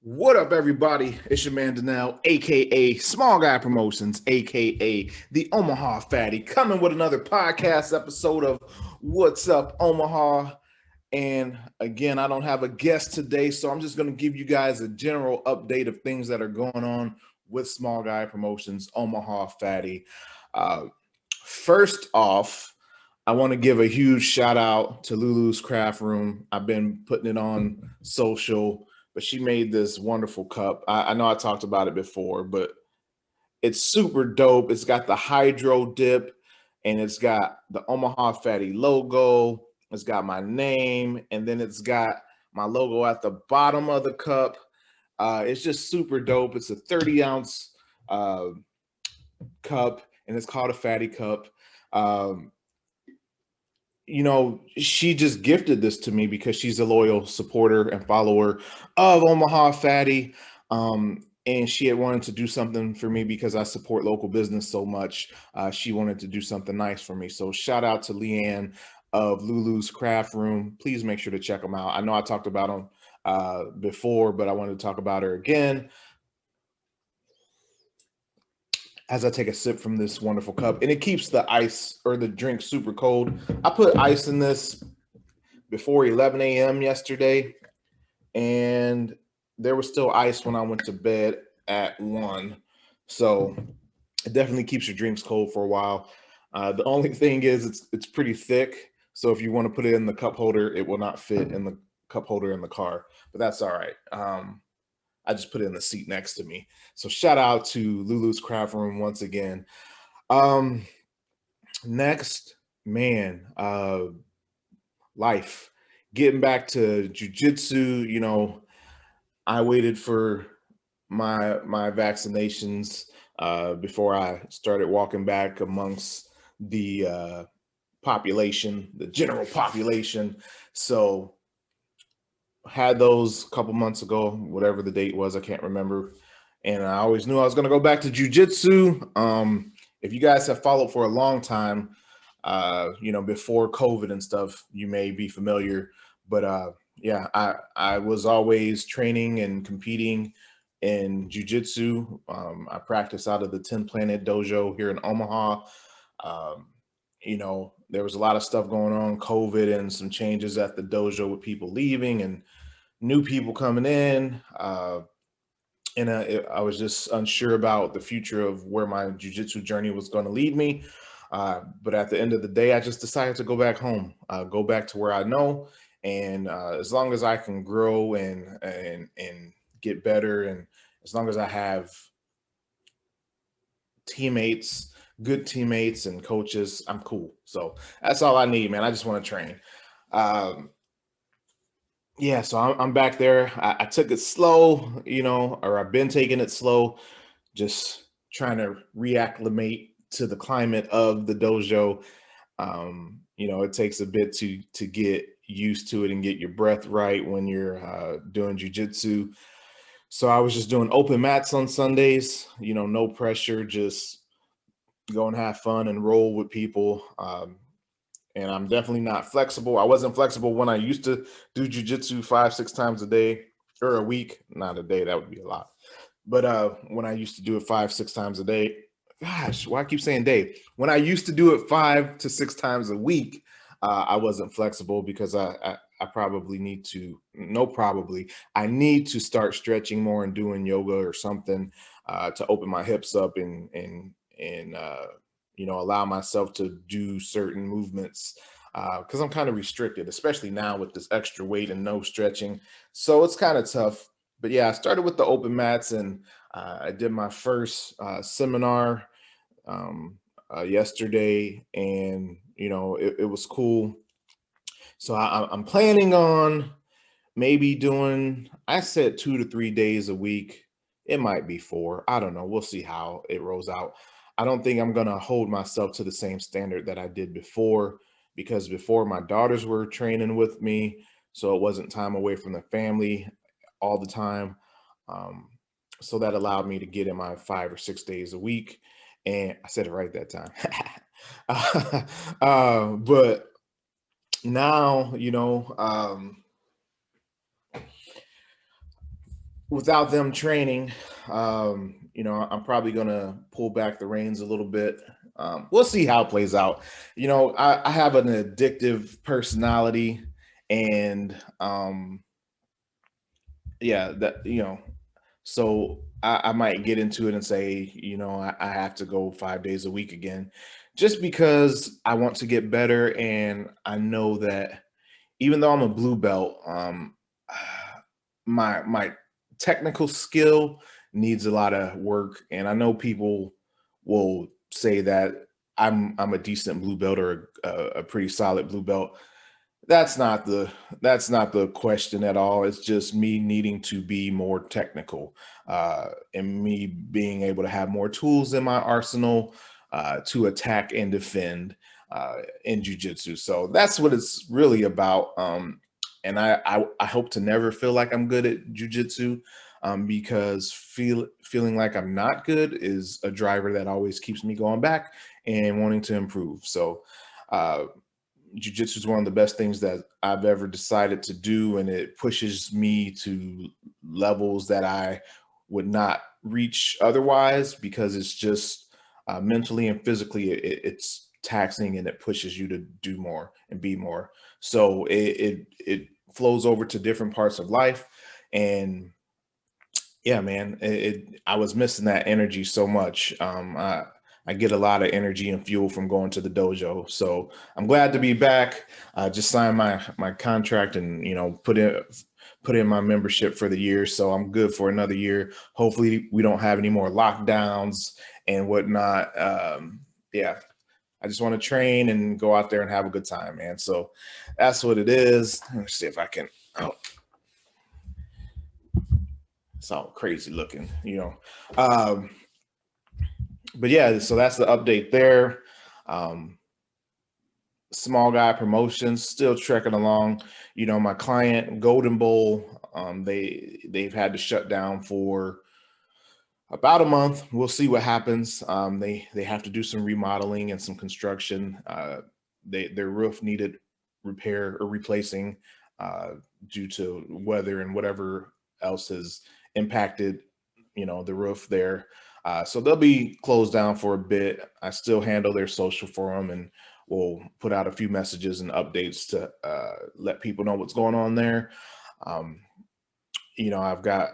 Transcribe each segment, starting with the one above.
What up, everybody? It's your man Danelle, aka Small Guy Promotions, aka the Omaha Fatty, coming with another podcast episode of What's Up Omaha. And again, I don't have a guest today, so I'm just going to give you guys a general update of things that are going on with Small Guy Promotions, Omaha Fatty. Uh, First off, I want to give a huge shout out to Lulu's Craft Room. I've been putting it on social, but she made this wonderful cup. I know I talked about it before, but it's super dope. It's got the hydro dip and it's got the Omaha Fatty logo. It's got my name, and then it's got my logo at the bottom of the cup. It's just super dope. It's a 30-ounce uh, cup, and it's called a Fatty Cup. Um, she just gifted this to me because she's a loyal supporter and follower of Omaha Fatty. And she had wanted to do something for me because I support local business so much. She wanted to do something nice for me. So shout out to Leanne of Lulu's Craft Room. Please make sure to check them out. I know I talked about them before, but I wanted to talk about her again as I take a sip from this wonderful cup. And it keeps the ice or the drink super cold. I put ice in this before 11 a.m. yesterday, and there was still ice when I went to bed at 1. So it definitely keeps your drinks cold for a while. The only thing is it's pretty thick. So if you want to put it in the cup holder, it will not fit in the cup holder in the car. But that's all right. I just put it in the seat next to me. So shout out to Lulu's Craft Room once again. Um, Next, man, life. Getting back to jujitsu, I waited for my vaccinations before I started walking back amongst the population, the general population. So had those a couple months ago, whatever the date was, I can't remember. And I always knew I was going to go back to jujitsu. If you guys have followed for a long time, before COVID and stuff, you may be familiar. But yeah, I was always training and competing in jujitsu. I practice out of the 10 Planet Dojo here in Omaha. Um, there was a lot of stuff going on, COVID and some changes at the dojo with people leaving and new people coming in. I was just unsure about the future of where my jujitsu journey was going to lead me. But at the end of the day, I just decided to go back home, go back to where I know, and as long as I can grow and get better, and as long as I have teammates, good teammates and coaches, I'm cool. So that's all I need, man. I just want to train. Um, yeah, so I'm back there. I took it slow, or I've been taking it slow, just trying to reacclimate to the climate of the dojo. It takes a bit to get used to it and get your breath right when you're doing jujitsu. So I was just doing open mats on Sundays, no pressure, just go and have fun and roll with people. And I'm definitely not flexible. I wasn't flexible when I used to do jujitsu 5-6 times a day or a week. Not a day, that would be a lot. But when I used to do it 5-6 times a day, gosh, why I keep saying day? When I used to do it 5 to 6 times a week, I wasn't flexible because I probably need to. No, probably I need to start stretching more and doing yoga or something to open my hips up and allow myself to do certain movements because I'm kind of restricted, especially now with this extra weight and no stretching. So it's kind of tough. But yeah, I started with the open mats, and I did my first seminar yesterday, and it was cool. So I'm planning on maybe doing, I said 2 to 3 days a week. It might be 4. I don't know. We'll see how it rolls out. I don't think I'm going to hold myself to the same standard that I did before, because before my daughters were training with me. So it wasn't time away from the family all the time. Um, so that allowed me to get in my 5 or 6 days a week. And I said it right that time. But now, without them training, I'm probably gonna pull back the reins a little bit. We'll see how it plays out. I have an addictive personality, and yeah, so I might get into it and say, I have to go 5 days a week again, just because I want to get better, and I know that even though I'm a blue belt, my technical skill needs a lot of work, and I know people will say that I'm a decent blue belt or a pretty solid blue belt. That's not the question at all. It's just me needing to be more technical, and me being able to have more tools in my arsenal to attack and defend in jiu-jitsu. So that's what it's really about. And I hope to never feel like I'm good at jiu-jitsu, because feeling like I'm not good is a driver that always keeps me going back and wanting to improve. So uh, jiu-jitsu is one of the best things that I've ever decided to do, and it pushes me to levels that I would not reach otherwise, because it's just mentally and physically it's taxing, and it pushes you to do more and be more. So it flows over to different parts of life. And yeah, man, I was missing that energy so much. I get a lot of energy and fuel from going to the dojo, so I'm glad to be back. I just signed my contract, and put in my membership for the year, so I'm good for another year. Hopefully, we don't have any more lockdowns and whatnot. Yeah, I just want to train and go out there and have a good time, man. So that's what it is. Let's see if I can. Oh, it's all crazy looking. Um, but yeah, so that's the update there. Um, Small guy promotions still trekking along. My client Golden Bowl, they've had to shut down for about a month. We'll see what happens. They have to do some remodeling and some construction. Their roof needed repair or replacing uh, due to weather and whatever else has impacted the roof there. So they'll be closed down for a bit. I still handle their social for them, and we'll put out a few messages and updates to let people know what's going on there. Um, I've got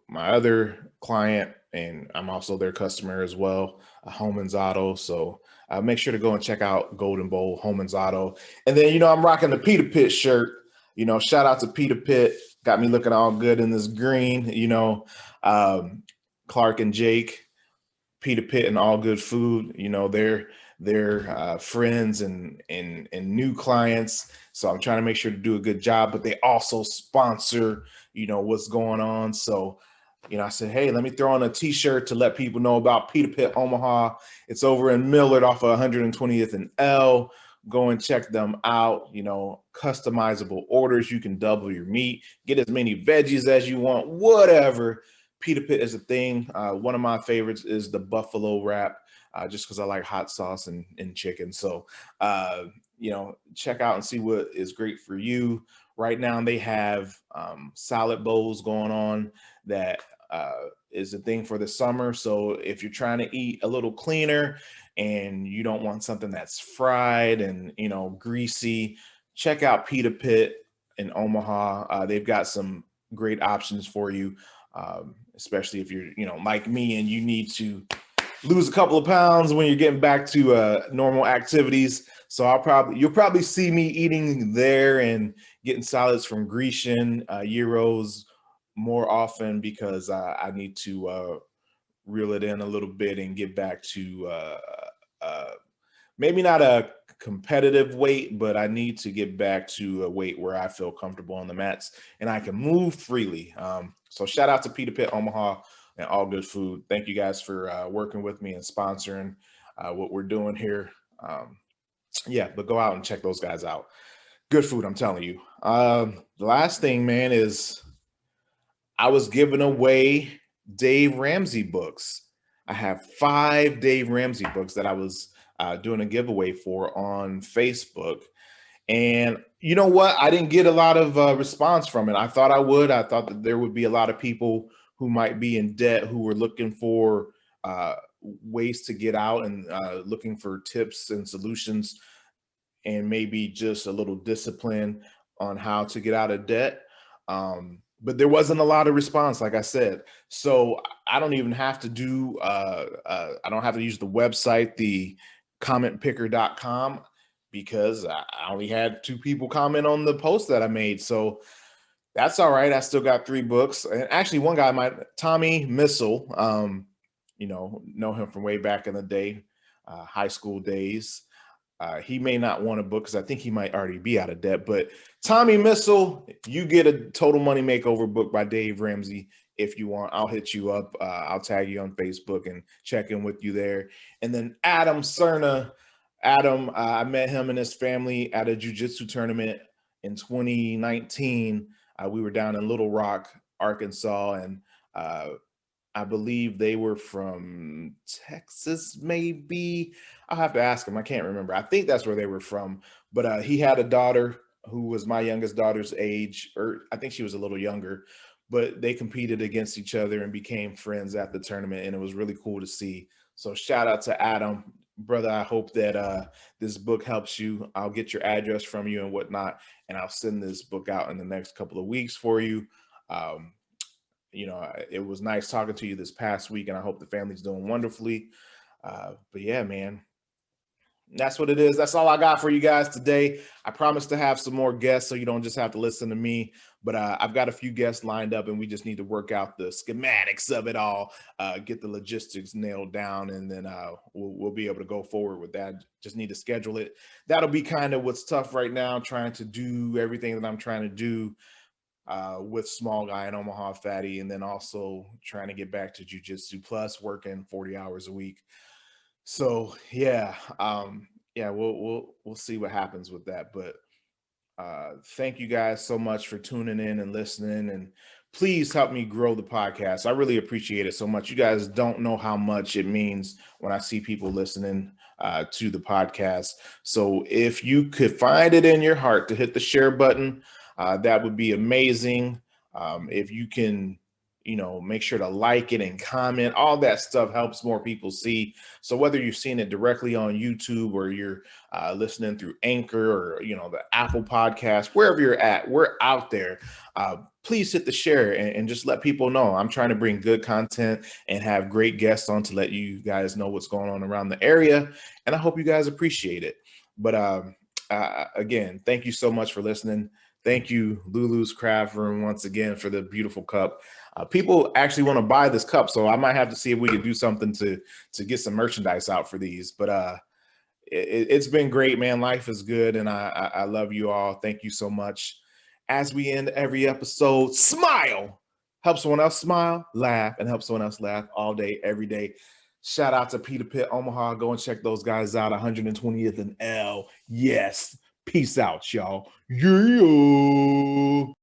my other client, and I'm also their customer as well, Homan's Auto. So make sure to go and check out Golden Bowl, Homan's Auto. And then, I'm rocking the Peter Pitt shirt. Shout out to Peter Pitt. Got me looking all good in this green. Um, Clark and Jake, Peter Pitt, and All Good Food. They're friends and new clients. So I'm trying to make sure to do a good job. But they also sponsor, what's going on. So I said, hey, let me throw on a T-shirt to let people know about Peter Pitt Omaha. It's over in Millard off of 120th and L. Go and check them out. Customizable orders. You can double your meat, get as many veggies as you want, whatever. Peter Pitt is a thing. One of my favorites is the buffalo wrap, just because I like hot sauce and chicken. So, check out and see what is great for you. Right now, they have salad bowls going on that is a thing for the summer. So if you're trying to eat a little cleaner and you don't want something that's fried and greasy, check out Peter Pitt in Omaha. They've got some great options for you, especially if you're like me and you need to lose a couple of pounds when you're getting back to normal activities. So you'll probably see me eating there and getting salads from Grecian gyros more often, because I need to reel it in a little bit and get back to uh, maybe not a competitive weight, but I need to get back to a weight where I feel comfortable on the mats and I can move freely. So shout out to Peter Pitt Omaha and All Good Food. Thank you guys for working with me and sponsoring what we're doing here. Yeah, but go out and check those guys out. Good food, I'm telling you. The last thing, man, is I was giving away Dave Ramsey books. I have 5 Dave Ramsey books that I was doing a giveaway for on Facebook. And you know what? I didn't get a lot of response from it. I thought I would. I thought that there would be a lot of people who might be in debt who were looking for ways to get out and looking for tips and solutions and maybe just a little discipline on how to get out of debt. But there wasn't a lot of response, like I said. So I don't even have to do, I don't have to use the website, the commentpicker.com, because I only had 2 people comment on the post that I made. So that's all right. I still got 3 books. And actually, one guy, Tommy Missile, know him from way back in the day, high school days. He may not want a book because I think he might already be out of debt. But Tommy Missile, you get a Total Money Makeover book by Dave Ramsey if you want. I'll hit you up. I'll tag you on Facebook and check in with you there. And then Adam Cerna. Adam, I met him and his family at a jiu-jitsu tournament in 2019. We were down in Little Rock, Arkansas, and I believe they were from Texas, maybe. I'll have to ask him. I can't remember. I think that's where they were from. But he had a daughter who was my youngest daughter's age, or I think she was a little younger. But they competed against each other and became friends at the tournament, and it was really cool to see. So shout out to Adam, brother. I hope that this book helps you. I'll get your address from you and whatnot, and I'll send this book out in the next couple of weeks for you. Um, it was nice talking to you this past week, and I hope the family's doing wonderfully. But yeah, man, that's what it is. That's all I got for you guys today. I promise to have some more guests so you don't just have to listen to me, but I've got a few guests lined up, and we just need to work out the schematics of it all, get the logistics nailed down, and then we'll be able to go forward with that. Just need to schedule it. That'll be kind of what's tough right now, trying to do everything that I'm trying to do with Small Guy in Omaha Fatty, and then also trying to get back to jiu-jitsu plus working 40 hours a week. So yeah, we'll see what happens with that. But thank you guys so much for tuning in and listening, and please help me grow the podcast. I really appreciate it so much. You guys don't know how much it means when I see people listening to the podcast. So if you could find it in your heart to hit the share button, that would be amazing. If you can, make sure to like it and comment. All that stuff helps more people see. So whether you're seeing it directly on YouTube or you're listening through Anchor or, the Apple podcast, wherever you're at, we're out there. Please hit the share and just let people know. I'm trying to bring good content and have great guests on to let you guys know what's going on around the area. And I hope you guys appreciate it. But again, thank you so much for listening. Thank you, Lulu's Craft Room, once again for the beautiful cup. People actually want to buy this cup, so I might have to see if we could do something to get some merchandise out for these. But it's been great, man. Life is good, and I love you all. Thank you so much. As we end every episode, smile. Help someone else smile, laugh, and help someone else laugh all day, every day. Shout out to Peter Pitt Omaha. Go and check those guys out. 120th and L. Yes. Peace out, y'all. Yeah.